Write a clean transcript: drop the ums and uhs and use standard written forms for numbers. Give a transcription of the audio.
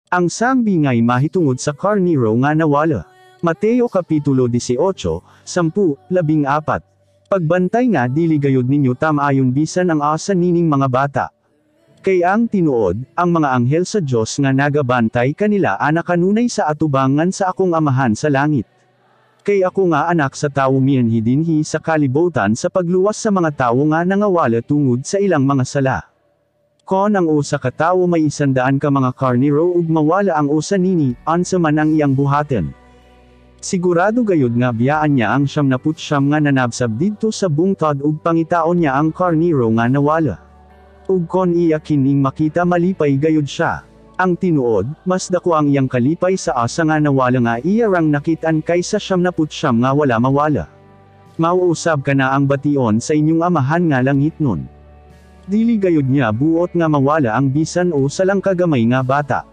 Ang sambi nga'y mahitungod sa karniro nga nawala. Mateo Kapitulo 18, 10-14. Pagbantay nga dili gayud ninyo tamayon bisan ang asa nining mga bata. Kay ang tinuod, ang mga anghel sa Diyos nga nagabantay kanila ana kanunay sa atubangan sa akong amahan sa langit. Kay ako nga anak sa tawo mianhi dinhi sa kalibutan sa pagluwas sa mga tawo nga nangawala tungod sa ilang mga sala. Kon ang usa ka tawo may 100 ka mga karniro ug mawala ang usa nini, ansa man ang iyang buhaten. Sigurado gayud nga biyaan niya ang 79 nga nanabsab didto sa bungtod ug pangitaon niya ang karniro nga nawala. Ug kon iya kining makita malipay gayud siya. Ang tinuod, mas dako ang iyang kalipay sa asa nga nawala nga iya rang nakitaan kaysa 79 nga wala mawala. Mauusab ka na ang bation sa inyong amahan nga langit nun. Dili gayud niya buot nga mawala ang bisan o salang kagamay nga bata.